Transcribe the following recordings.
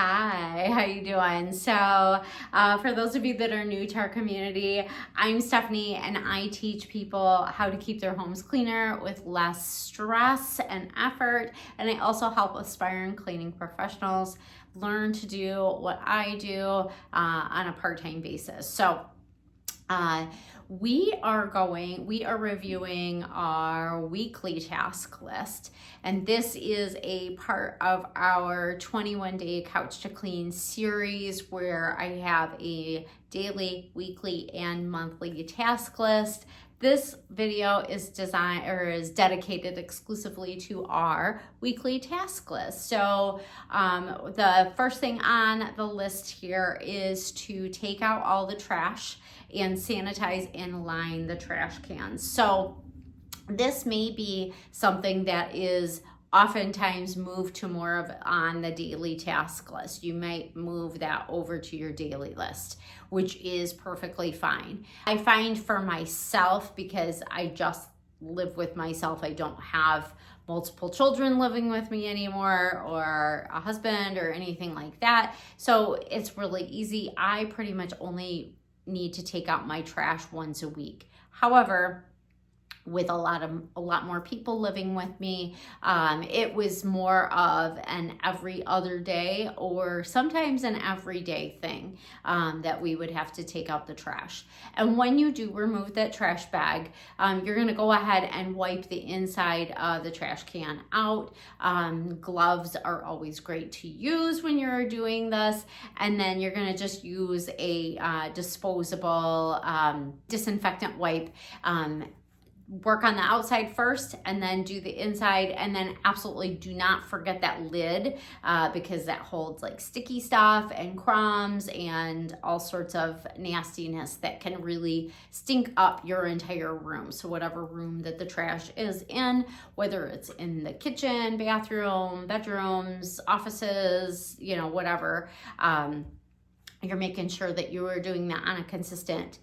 Hi, how you doing? For those of you that are new to our community, I'm Stephanie, and I teach people how to keep their homes cleaner with less stress and effort. And I also help aspiring cleaning professionals learn to do what I do on a part-time basis. Uh, we are reviewing our weekly task list, and this is a part of our 21-day Couch to Clean series where I have a daily, weekly, and monthly task list. This video is dedicated exclusively to our weekly task list. The first thing on the list here is to take out all the trash and sanitize and line the trash cans. So this may be something that is oftentimes moved to more of on the daily task list. You might move that over to your daily list, which is perfectly fine. I find for myself, because I just live with myself, I don't have multiple children living with me anymore, or a husband or anything like that. So it's really easy. I pretty much only need to take out my trash once a week. However, with a lot more people living with me, it was more of an every other day or sometimes an everyday thing that we would have to take out the trash. And when you do remove that trash bag, you're going to go ahead and wipe the inside of the trash can out. Gloves are always great to use when you're doing this, and then you're going to just use a disposable disinfectant wipe. Work on the outside first and then do the inside, and then absolutely do not forget that lid because that holds like sticky stuff and crumbs and all sorts of nastiness that can really stink up your entire room. So whatever room that the trash is in, whether it's in the kitchen, bathroom, bedrooms, offices, whatever, you're making sure that you are doing that on a consistent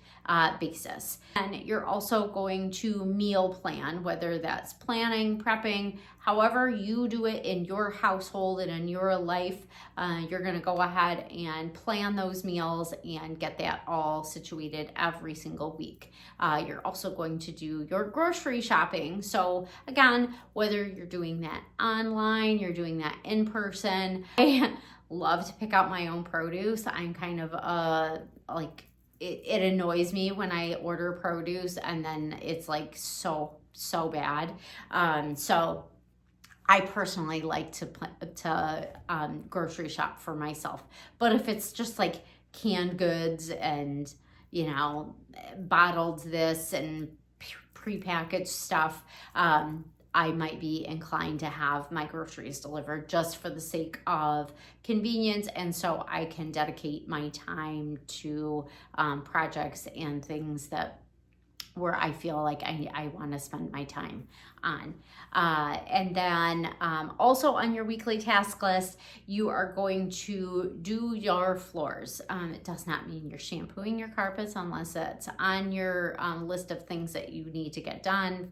basis. And you're also going to meal plan, whether that's planning, prepping, however you do it in your household and in your life. You're going to go ahead and plan those meals and get that all situated every single week. You're also going to do your grocery shopping. So again, whether you're doing that online, you're doing that in person. I love to pick out my own produce. I'm kind of it annoys me when I order produce and then it's like so bad. So I personally like to grocery shop for myself. But if it's just like canned goods and bottled this and prepackaged stuff, I might be inclined to have my groceries delivered just for the sake of convenience, and so I can dedicate my time to projects and things where I feel like I want to spend my time on. And then also on your weekly task list, you are going to do your floors. It does not mean you're shampooing your carpets unless it's on your list of things that you need to get done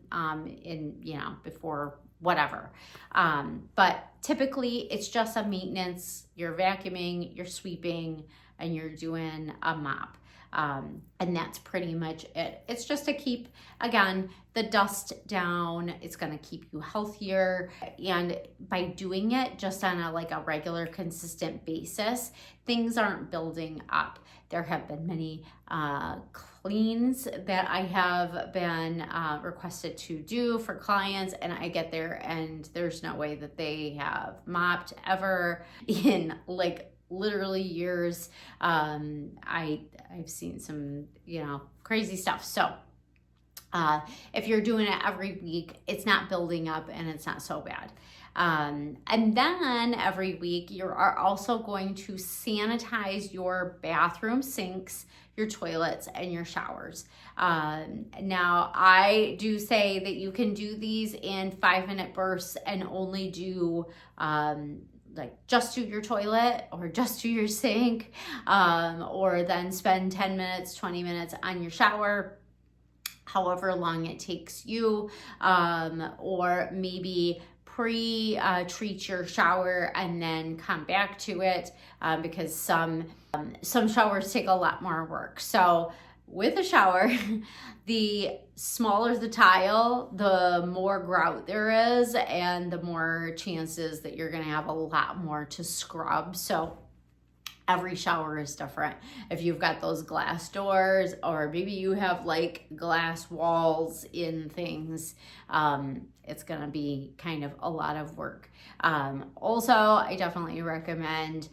before whatever. But typically it's just a maintenance. You're vacuuming, you're sweeping, and you're doing a mop. And that's pretty much it. It's just to keep, again, the dust down. It's going to keep you healthier. And by doing it just on a regular, consistent basis, things aren't building up. There have been many cleans that I have been requested to do for clients, and I get there and there's no way that they have mopped ever in literally years. I've seen some crazy stuff. So if you're doing it every week, it's not building up and it's not so bad. And then every week you are also going to sanitize your bathroom sinks, your toilets, and your showers. Now I do say that you can do these in 5-minute bursts and only do just do your toilet or just do your sink, or then spend 10 minutes, 20 minutes on your shower, however long it takes you, or maybe treat your shower and then come back to it, because some showers take a lot more work. So with a shower, the smaller the tile, the more grout there is, and the more chances that you're gonna have a lot more to scrub. So every shower is different. If you've got those glass doors, or maybe you have like glass walls in things, it's gonna be kind of a lot of work. Also, I definitely recommend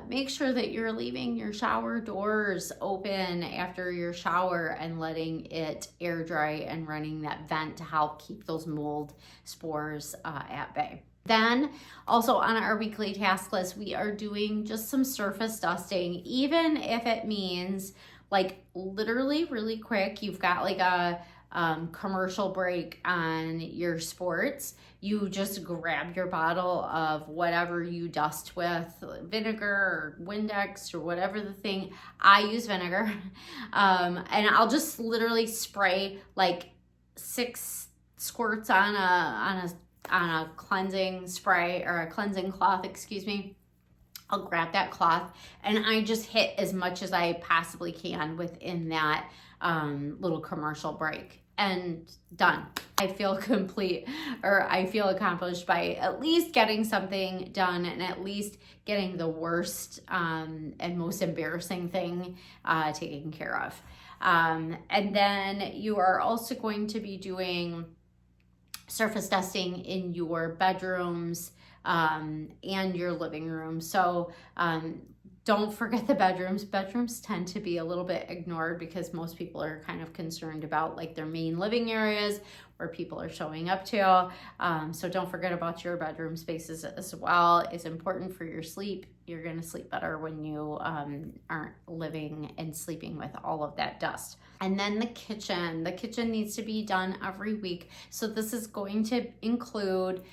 make sure that you're leaving your shower doors open after your shower and letting it air dry and running that vent to help keep those mold spores at bay. Then also on our weekly task list, we are doing just some surface dusting, even if it means like literally really quick. You've got like a commercial break on your sports. You just grab your bottle of whatever you dust with, vinegar or Windex or whatever the thing. I use vinegar, and I'll just literally spray like 6 squirts on a cleansing spray, or a cleansing cloth, excuse me. I'll grab that cloth and I just hit as much as I possibly can within that little commercial break, and done. I feel complete, or I feel accomplished by at least getting something done, and at least getting the worst and most embarrassing thing taken care of. And then you are also going to be doing surface dusting in your bedrooms and your living room. So don't forget the bedrooms. Bedrooms tend to be a little bit ignored because most people are kind of concerned about like their main living areas where people are showing up to. So don't forget about your bedroom spaces as well. It's important for your sleep. You're going to sleep better when you aren't living and sleeping with all of that dust. And then the kitchen needs to be done every week. So this is going to include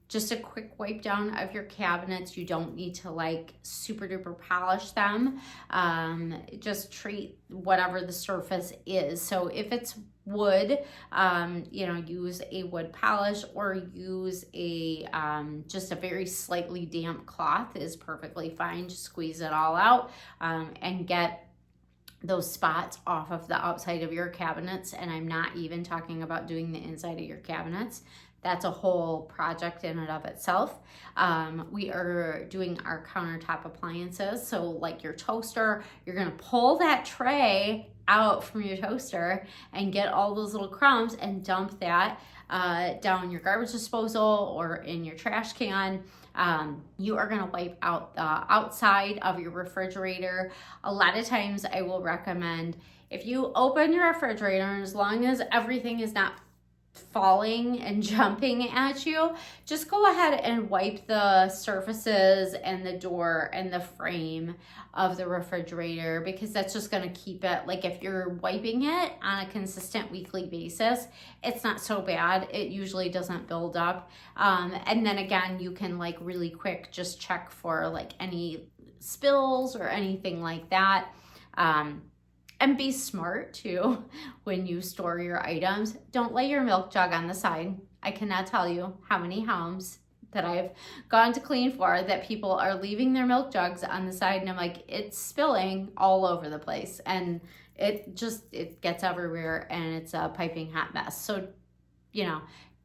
just a quick wipe down of your cabinets. You don't need to like super duper polish them. Just treat whatever the surface is. So if it's wood, use a wood polish, or use a just a very slightly damp cloth is perfectly fine. Just squeeze it all out and get those spots off of the outside of your cabinets. And I'm not even talking about doing the inside of your cabinets. That's a whole project in and of itself. We are doing our countertop appliances. So like your toaster, you're gonna pull that tray out from your toaster and get all those little crumbs and dump that down your garbage disposal or in your trash can. You are gonna wipe out the outside of your refrigerator. A lot of times I will recommend, if you open your refrigerator, and as long as everything is not falling and jumping at you, just go ahead and wipe the surfaces and the door and the frame of the refrigerator, because that's just going to keep it, like if you're wiping it on a consistent weekly basis, it's not so bad. It usually doesn't build up. And then again, you can like really quick just check for like any spills or anything like that. And be smart too when you store your items. Don't lay your milk jug on the side. I cannot tell you how many homes that I've gone to clean for that people are leaving their milk jugs on the side, and I'm like, it's spilling all over the place, and it gets everywhere, and it's a piping hot mess. So,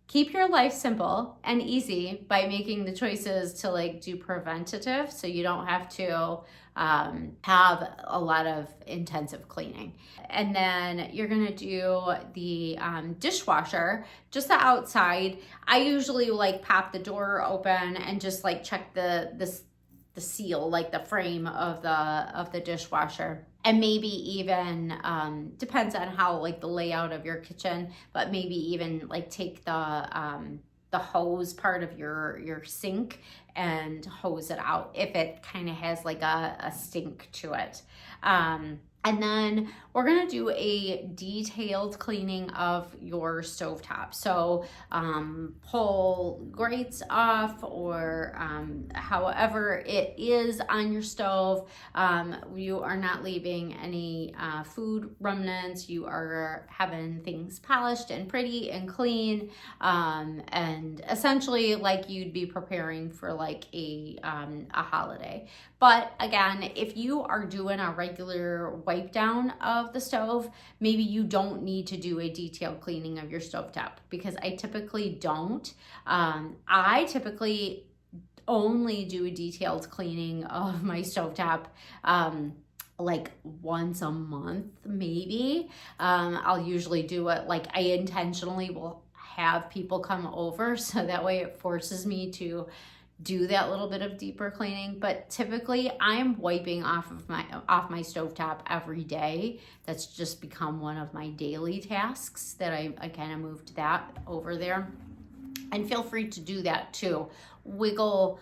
keep your life simple and easy by making the choices to like do preventative, so you don't have to have a lot of intensive cleaning. And then you're gonna do the dishwasher, just the outside. I usually like pop the door open and just like check the seal, like the frame of the dishwasher. And maybe even, depends on how like the layout of your kitchen, but maybe even like take the hose part of your sink and hose it out if it kind of has like a stink to it. And then we're gonna do a detailed cleaning of your stovetop. So pull grates off, or however it is on your stove. You are not leaving any food remnants. You are having things polished and pretty and clean, and essentially like you'd be preparing for like a holiday. But again, if you are doing a regular wipe down of the stove, maybe you don't need to do a detailed cleaning of your stovetop, because I typically don't. I typically only do a detailed cleaning of my stovetop like once a month, maybe. I'll usually do it, like I intentionally will have people come over, so that way it forces me to do that little bit of deeper cleaning. But typically I am wiping off my stovetop every day. That's just become one of my daily tasks, that I kind of moved that over there. And feel free to do that too. Wiggle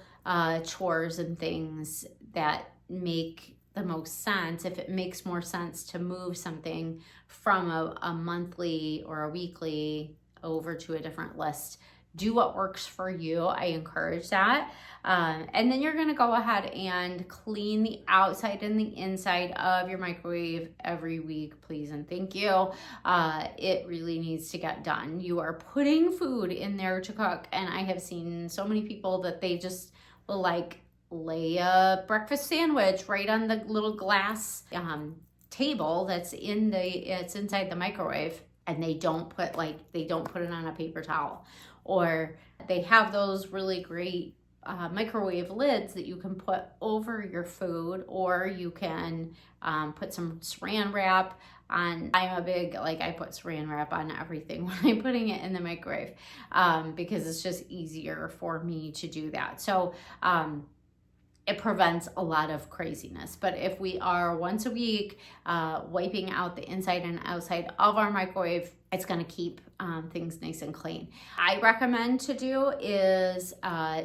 chores and things that make the most sense. If it makes more sense to move something from a monthly or a weekly over to a different list, do what works for you. I encourage that. And then you're gonna go ahead and clean the outside and the inside of your microwave every week, please and thank you. It really needs to get done. You are putting food in there to cook, and I have seen so many people that they just will like lay a breakfast sandwich right on the little glass table that's it's inside the microwave, and they don't put it on a paper towel. Or they have those really great microwave lids that you can put over your food, or you can put some saran wrap on. I'm a big, I put saran wrap on everything when I'm putting it in the microwave, because it's just easier for me to do that. So it prevents a lot of craziness. But if we are once a week wiping out the inside and outside of our microwave, it's gonna keep things nice and clean. I recommend to do is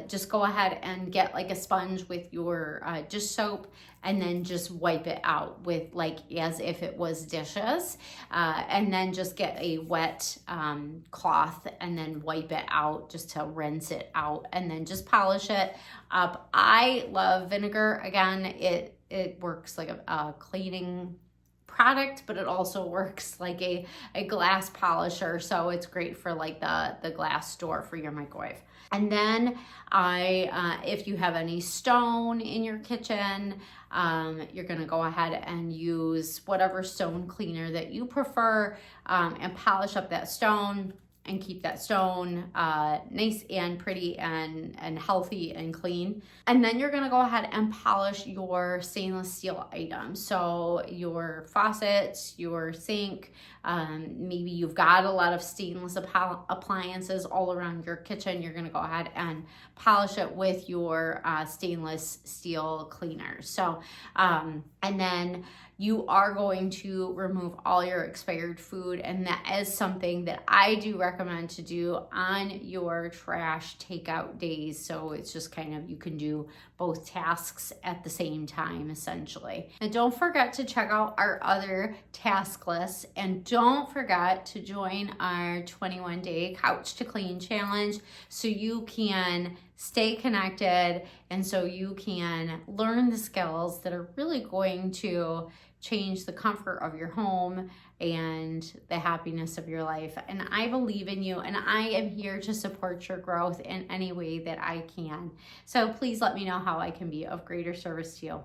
just go ahead and get like a sponge with your dish soap, and then just wipe it out with as if it was dishes, and then just get a wet cloth and then wipe it out just to rinse it out, and then just polish it up. I love vinegar. Again, it works like a cleaning product, but it also works like a glass polisher, so it's great for like the glass door for your microwave. And then if you have any stone in your kitchen, you're gonna go ahead and use whatever stone cleaner that you prefer, and polish up that stone and keep that stone nice and pretty and healthy and clean. And then you're gonna go ahead and polish your stainless steel items. So your faucets, your sink, maybe you've got a lot of stainless appliances all around your kitchen. You're gonna go ahead and polish it with your stainless steel cleaner. So, and then you are going to remove all your expired food, and that is something that I do recommend to do on your trash takeout days. So it's just kind of, you can do both tasks at the same time, essentially. And don't forget to check out our other task lists, and don't forget to join our 21-day Couch to Clean challenge, so you can stay connected, and so you can learn the skills that are really going to change the comfort of your home and the happiness of your life. And I believe in you, and I am here to support your growth in any way that I can. So please let me know how I can be of greater service to you.